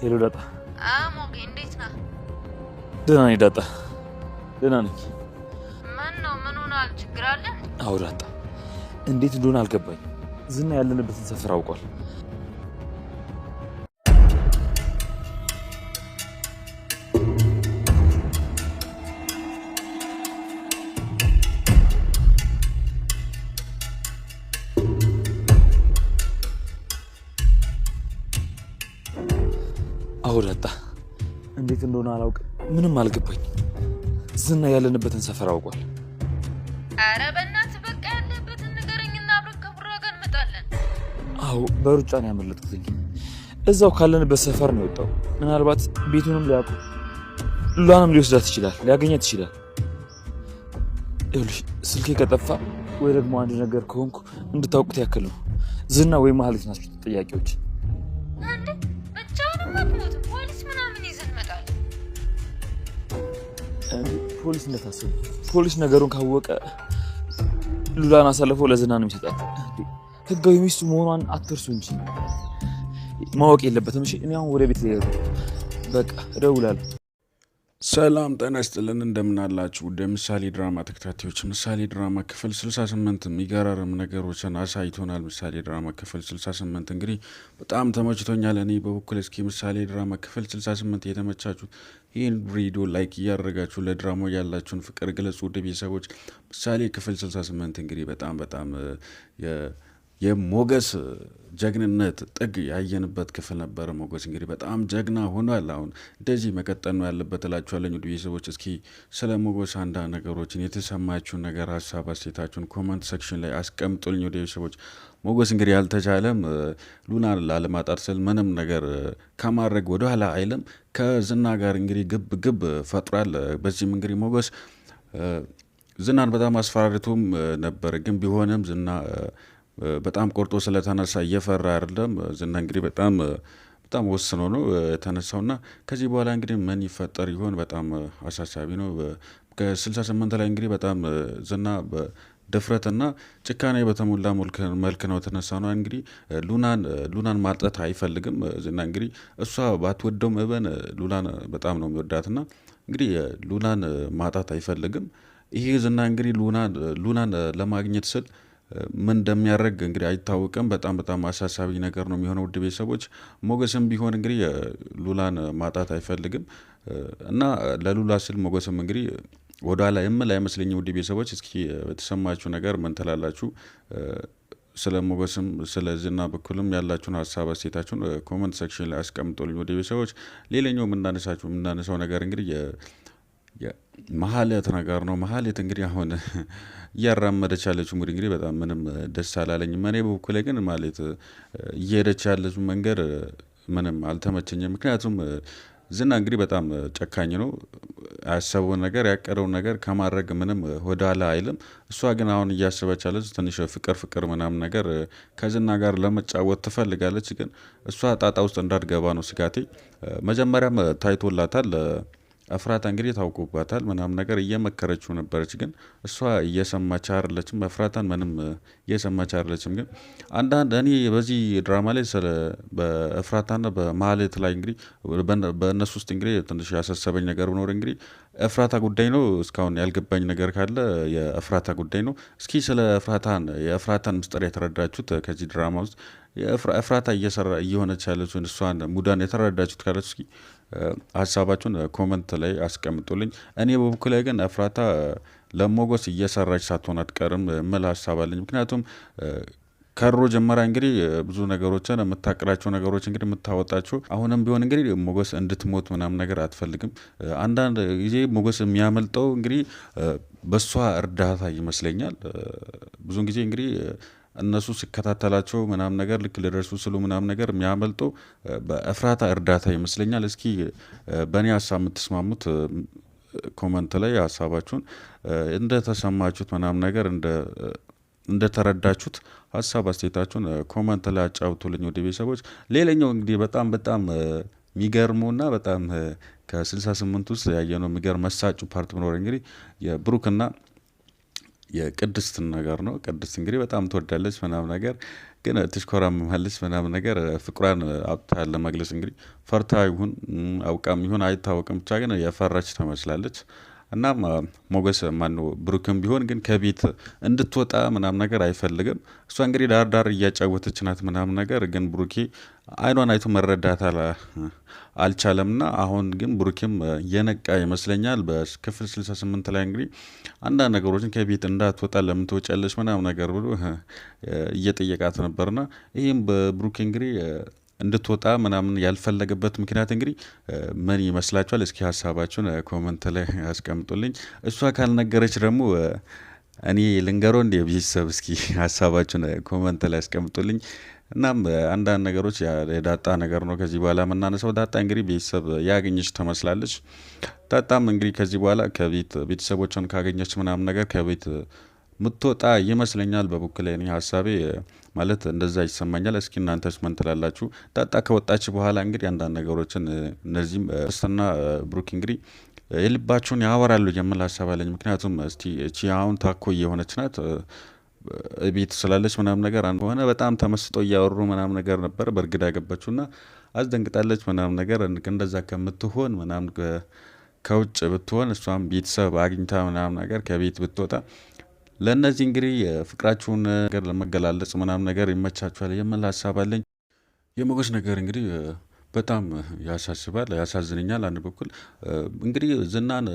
ሄሎ ዳጣ። ሞጌ እንዴት ነህ? ደህና ነኝ ዳጣ፣ ደህና ነኝ። ምን ነው? ምን ሆኗል? ችግር አለ? አዎ ዳጣ፣ እንዴት እንደሆነ አልገባኝም። ዝና ያለንበትን ሰፈር አውቋል። አዎ ዳጣ፣ እንዴት እንደሆነ አላውቅም። ምንም አልገባኝም። ዝና ያለንበትን ሰፈር አውቋል። አረ በእናትህ በቃ ያለበትን ንገረኝና አብረን ከቡራ ጋር እንመጣለን። አዎ በሩጫ ነው ያመለጥኩትኝ። እዛው ካለንበት ሰፈር ነው የወጣው። ምናልባት ቤቱንም ሊያውቁ ሉላንም ሊወስዳት ይችላል፣ ሊያገኛት ይችላል። ይኸውልሽ ስልኬ ከጠፋ ወይ ደግሞ አንድ ነገር ከሆንኩ እንድታውቁት ያክል ነው። ዝና ወይ ማህሌት ናቸው ጥያቄዎች። ፖሊስ እንደታሰቡ ፖሊስ ነገሩን ካወቀ ሉላን አሳልፈው ለዝና ነው የሚሰጣት። ህጋዊ ሚስቱ መሆኗን አትርሱ እንጂ ማወቅ የለበትም። እሺ እኔ አሁን ወደ ቤት ልሄድ፣ በቃ እደውላለሁ። ሰላም ጤና ይስጥልን፣ እንደምን አላችሁ? ወደ ምሳሌ ድራማ ተከታታዮች፣ ምሳሌ ድራማ ክፍል 68 የሚገራርም ነገሮችን አሳይቶናል። ምሳሌ ድራማ ክፍል 68 እንግዲህ በጣም ተመችቶኛል እኔ በበኩል። እስኪ ምሳሌ ድራማ ክፍል 68 የተመቻችሁ ይህን ቪዲዮ ላይክ እያደረጋችሁ ለድራማው ያላችሁን ፍቅር ግለጹ። ውድ ቤተሰቦች ምሳሌ ክፍል 68 እንግዲህ በጣም የሞገስ ጀግንነት ጥግ ያየንበት ክፍል ነበረ። ሞገስ እንግዲህ በጣም ጀግና ሆኗል። አሁን እንደዚህ መቀጠል ነው ያለበት እላችኋለሁ። ውድ ቤተሰቦች እስኪ ስለ ሞገስ አንዳንድ ነገሮችን የተሰማችሁን ነገር ሀሳብ አስተያየታችሁን ኮመንት ሴክሽን ላይ አስቀምጡልኝ። ውድ ቤተሰቦች ሞገስ እንግዲህ ያልተቻለም ሉናን ላለማጣት ስል ምንም ነገር ከማድረግ ወደኋላ አይልም። ከዝና ጋር እንግዲህ ግብ ፈጥሯል። በዚህም እንግዲህ ሞገስ ዝናን በጣም አስፈራርቶም ነበር። ግን ቢሆንም ዝና በጣም ቆርጦ ስለተነሳ እየፈራ አይደለም። ዝና እንግዲህ በጣም ወስኖ ነው የተነሳውና ከዚህ በኋላ እንግዲህ ምን ይፈጠር ይሆን በጣም አሳሳቢ ነው። ከ68 ላይ እንግዲህ በጣም ዝና ድፍረትና ጭካኔ በተሞላ መልክ ነው የተነሳ ነው። እንግዲህ ሉናን ማጣት አይፈልግም ዝና። እንግዲህ እሷ ባትወደውም እበን ሉናን በጣም ነው የሚወዳትና እንግዲህ ሉናን ማጣት አይፈልግም። ይሄ ዝና እንግዲህ ሉናን ለማግኘት ስል ምን እንደሚያደርግ እንግዲህ አይታወቅም። በጣም አሳሳቢ ነገር ነው የሚሆነው። ውድ ቤተሰቦች ሞገስም ቢሆን እንግዲህ ሉላን ማጣት አይፈልግም እና ለሉላ ስል ሞገስም እንግዲህ ወደኋላ የምል አይመስለኝም። ውድ ቤተሰቦች እስኪ በተሰማችሁ ነገር ምን ትላላችሁ? ስለ ሞገስም ስለ ዝና በኩልም ያላችሁን ሀሳብ አስተያየታችሁን ኮመንት ሴክሽን ላይ አስቀምጡልኝ። ውድ ቤተሰቦች ሌላኛው የምናነሳው ነገር እንግዲህ መሀሌት ነገር ነው። መሀሌት እንግዲህ አሁን እያራመደች ያለችው እንግዲህ በጣም ምንም ደስ አላለኝም። እኔ በበኩሌ ግን ማለት እየሄደች ያለችው መንገድ ምንም አልተመቸኝም። ምክንያቱም ዝና እንግዲህ በጣም ጨካኝ ነው። ያሰበውን ነገር ያቀደውን ነገር ከማድረግ ምንም ወደኋላ አይልም። እሷ ግን አሁን እያሰበች ያለች ትንሽ ፍቅር ምናምን ነገር ከዝና ጋር ለመጫወት ትፈልጋለች። ግን እሷ ጣጣ ውስጥ እንዳትገባ ነው ስጋቴ። መጀመሪያም ታይቶላታል። እፍራታ እንግዲህ ታውቁባታል ምናምን ነገር እየመከረችው ነበረች። ግን እሷ እየሰማች አይደለችም። እፍራታን ምንም እየሰማች አይደለችም። ግን አንዳንድ እኔ በዚህ ድራማ ላይ ስለ በእፍራታና በማህሌት ላይ እንግዲህ በእነሱ ውስጥ እንግዲህ ትንሽ ያሳሰበኝ ነገር ብኖር እንግዲህ እፍራታ ጉዳይ ነው። እስካሁን ያልገባኝ ነገር ካለ የእፍራታ ጉዳይ ነው። እስኪ ስለ የእፍራታን ምስጢር የተረዳችሁት ከዚህ ድራማ ውስጥ እፍራታ እየሆነች ያለችውን እሷን ሙዳን የተረዳችሁት ካለች እስኪ ሀሳባችሁን ኮመንት ላይ አስቀምጡልኝ። እኔ በበኩሌ ላይ ግን እፍራታ ለሞገስ እየሰራች ሳትሆን አትቀርም ምል ሀሳብ አለኝ። ምክንያቱም ከድሮ ጀመራ እንግዲህ ብዙ ነገሮችን የምታቅዳቸው ነገሮች እንግዲህ የምታወጣቸው አሁንም ቢሆን እንግዲህ ሞገስ እንድትሞት ምናምን ነገር አትፈልግም። አንዳንድ ጊዜ ሞገስ የሚያመልጠው እንግዲህ በእሷ እርዳታ ይመስለኛል። ብዙን ጊዜ እንግዲህ እነሱ ሲከታተላቸው ምናምን ነገር ልክ ሊደርሱ ስሉ ምናምን ነገር የሚያመልጠው በእፍራታ እርዳታ ይመስለኛል። እስኪ በእኔ ሀሳብ የምትስማሙት ኮመንት ላይ ሀሳባችሁን እንደተሰማችሁት ምናምን ነገር እንደተረዳችሁት ሀሳብ አስተያየታችሁን ኮመንት ላይ አጫውቱልኝ ወደ ቤተሰቦች። ሌላኛው እንግዲህ በጣም የሚገርመውና በጣም ከ68 ውስጥ ያየነው የሚገርም መሳጩ ፓርት ብኖር እንግዲህ የብሩክና የቅድስት ነገር ነው። ቅድስት እንግዲህ በጣም ትወዳለች ምናምን ነገር ግን ትሽኮራመማለች ምናምን ነገር ፍቅሯን አውጥታ ለመግለጽ እንግዲህ ፈርታ ይሁን አውቃም ይሁን አይታወቅም፣ ብቻ ግን የፈራች ትመስላለች። እናም ሞገስ ማነው ብሩክም ቢሆን ግን ከቤት እንድትወጣ ምናምን ነገር አይፈልግም። እሷ እንግዲህ ዳር ዳር እያጫወተች ናት ምናምን ነገር፣ ግን ብሩኬ አይኗን አይቶ መረዳት አልቻለምና አሁን ግን ብሩኬም የነቃ ይመስለኛል። በክፍል 68 ላይ እንግዲህ አንዳንድ ነገሮችን ከቤት እንዳትወጣ ለምን ትወጫለች ምናምን ነገር ብሎ እየጠየቃት ነበርና ይህም በብሩኬ እንግዲህ እንድትወጣ ምናምን ያልፈለገበት ምክንያት እንግዲህ ምን ይመስላችኋል? እስኪ ሀሳባችሁን ኮመንት ላይ ያስቀምጡልኝ። እሷ ካልነገረች ደግሞ እኔ ልንገረው እንደ ቤተሰብ እስኪ ሀሳባችሁን ኮመንት ላይ ያስቀምጡልኝ። እናም አንዳንድ ነገሮች የዳጣ ነገር ነው ከዚህ በኋላ የምናነሳው። ዳጣ እንግዲህ ቤተሰብ ያገኘች ትመስላለች። ዳጣም እንግዲህ ከዚህ በኋላ ከቤት ቤተሰቦቿን ካገኘች ምናምን ነገር ከቤት ምትወጣ ይመስለኛል። በበኩሌ እኔ ሀሳቤ ማለት እንደዛ ይሰማኛል። እስኪ እናንተስ ምን ትላላችሁ? ዳጣ ከወጣች በኋላ እንግዲህ አንዳንድ ነገሮችን እነዚህም ክርስትና ብሩክ እንግዲህ የልባቸውን ያወራሉ የሚል ሀሳብ አለኝ። ምክንያቱም እስቲ እቺ አሁን ታኮ የሆነች ናት ቤት ስላለች ምናምን ነገር ሆነ በጣም ተመስጦ እያወሩ ምናምን ነገር ነበር በእርግዳ ገባችሁና አስደንግጣለች ምናምን ነገር እንደዛ ከምትሆን ምናምን ከውጭ ብትሆን እሷም ቤተሰብ አግኝታ ምናምን ነገር ከቤት ብትወጣ ለእነዚህ እንግዲህ ፍቅራችሁን ነገር ለመገላለጽ ምናምን ነገር ይመቻችኋል የሚል ሀሳብ አለኝ። የሞገስ ነገር እንግዲህ በጣም ያሳስባል፣ ያሳዝነኛል። አንድ በኩል እንግዲህ ዝናን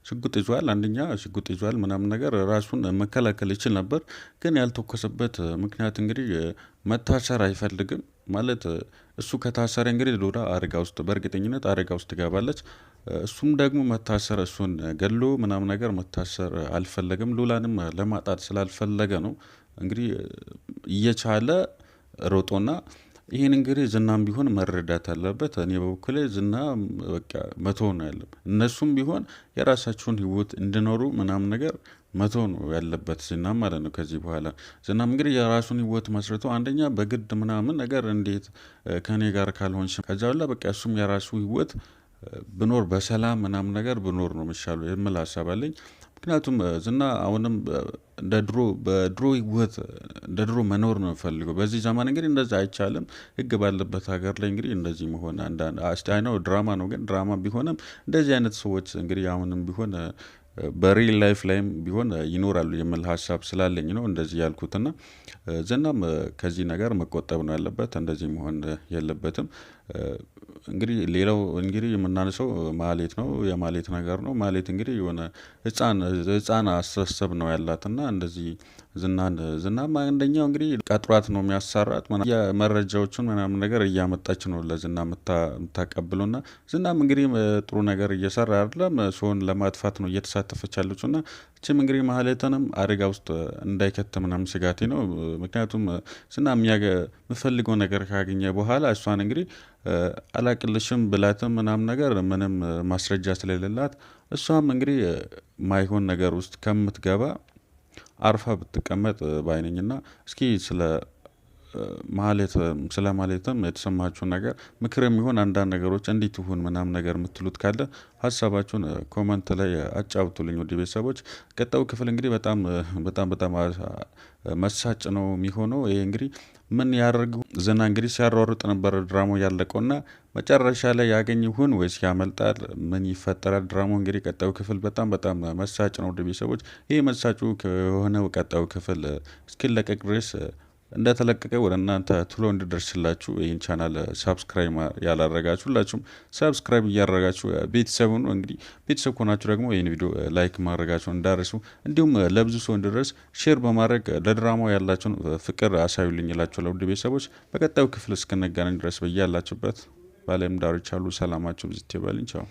ሽጉጥ ይዟል፣ አንደኛ ሽጉጥ ይዟል ምናምን ነገር ራሱን መከላከል ይችል ነበር። ግን ያልተኮሰበት ምክንያት እንግዲህ መታሰር አይፈልግም ማለት እሱ ከታሰረ እንግዲህ ሉላ አደጋ ውስጥ በእርግጠኝነት አደጋ ውስጥ ትገባለች። እሱም ደግሞ መታሰር እሱን ገሎ ምናምን ነገር መታሰር አልፈለግም። ሉላንም ለማጣት ስላልፈለገ ነው እንግዲህ እየቻለ ሮጦና ይህን እንግዲህ ዝናም ቢሆን መረዳት አለበት። እኔ በበኩሌ ዝና በቃ መተው ነው ያለበት። እነሱም ቢሆን የራሳቸውን ህይወት እንዲኖሩ ምናምን ነገር መተው ነው ያለበት ዝና ማለት ነው። ከዚህ በኋላ ዝናም እንግዲህ የራሱን ህይወት መስርቶ አንደኛ በግድ ምናምን ነገር እንዴት ከኔ ጋር ካልሆንሽ ከዛ በኋላ በቃ እሱም የራሱ ህይወት ብኖር በሰላም ምናምን ነገር ብኖር ነው የሚሻለው የሚል ሀሳብ አለኝ። ምክንያቱም ዝና አሁንም እንደ ድሮ በድሮ ህይወት እንደ ድሮ መኖር ነው የሚፈልገው። በዚህ ዘመን እንግዲህ እንደዛ አይቻልም። ህግ ባለበት ሀገር ላይ እንግዲህ እንደዚህ መሆን አንዳንድ አስታይነው ድራማ ነው፣ ግን ድራማ ቢሆንም እንደዚህ አይነት ሰዎች እንግዲህ አሁንም ቢሆን በሪል ላይፍ ላይም ቢሆን ይኖራሉ የሚል ሀሳብ ስላለኝ ነው እንደዚህ ያልኩትና ዝናም ከዚህ ነገር መቆጠብ ነው ያለበት፣ እንደዚህ መሆን የለበትም። እንግዲህ ሌላው እንግዲህ የምናነሳው ማህሌት ነው። የማህሌት ነገር ነው። ማህሌት እንግዲህ የሆነ ህፃን አስተሳሰብ ነው ያላትና እንደዚህ ዝናም አንደኛው እንግዲህ ቀጥሯት ነው የሚያሰራት መረጃዎቹን ምናምን ነገር እያመጣች ነው ለዝና የምታቀብሉና ዝናም እንግዲህ ጥሩ ነገር እየሰራ አይደለም፣ ሰውን ለማጥፋት ነው እየተሳተፈች ያለችው እና እችም እንግዲህ ማህሌትንም አደጋ ውስጥ እንዳይከት ምናምን ስጋቴ ነው። ምክንያቱም ዝና የምፈልገው ነገር ካገኘ በኋላ እሷን እንግዲህ አላቅልሽም ብላትም ምናምን ነገር ምንም ማስረጃ ስለሌላት እሷም እንግዲህ ማይሆን ነገር ውስጥ ከምትገባ አርፋ ብትቀመጥ ባይነኝና እስኪ ስለ ማህሌትም የተሰማችሁን ነገር ምክር የሚሆን አንዳንድ ነገሮች እንዴት ይሁን ምናምን ነገር የምትሉት ካለ ሀሳባችሁን ኮመንት ላይ አጫውቱልኝ ውድ ቤተሰቦች። ቀጣዩ ክፍል እንግዲህ በጣም በጣም በጣም መሳጭ ነው የሚሆነው። ይሄ እንግዲህ ምን ያደርግ ዝና እንግዲህ ሲያሯሩጥ ነበር ድራማው ያለቀውና መጨረሻ ላይ ያገኝ ይሁን ወይስ ያመልጣል? ምን ይፈጠራል? ድራማው እንግዲህ ቀጣዩ ክፍል በጣም በጣም መሳጭ ነው ውድ ቤተሰቦች። ይሄ መሳጩ ከሆነው ቀጣዩ ክፍል እስኪለቀቅ ድረስ እንደተለቀቀ ወደ እናንተ ቶሎ እንዲደርስላችሁ ይህን ቻናል ሳብስክራይብ ያላረጋችሁ ሁላችሁም ሳብስክራይብ እያደረጋችሁ ቤተሰቡን እንግዲህ ቤተሰብ ከሆናችሁ ደግሞ ይህን ቪዲዮ ላይክ ማድረጋችሁን እንዳረሱ፣ እንዲሁም ለብዙ ሰው እንዲደርስ ሼር በማድረግ ለድራማው ያላችሁን ፍቅር አሳዩልኝ እላችሁ ለውድ ቤተሰቦች። በቀጣዩ ክፍል እስክንገናኝ ድረስ በያላችሁበት በዓለም ዳርቻ ሁሉ ሰላማችሁ ብዝት ይበልኝ። ቻው።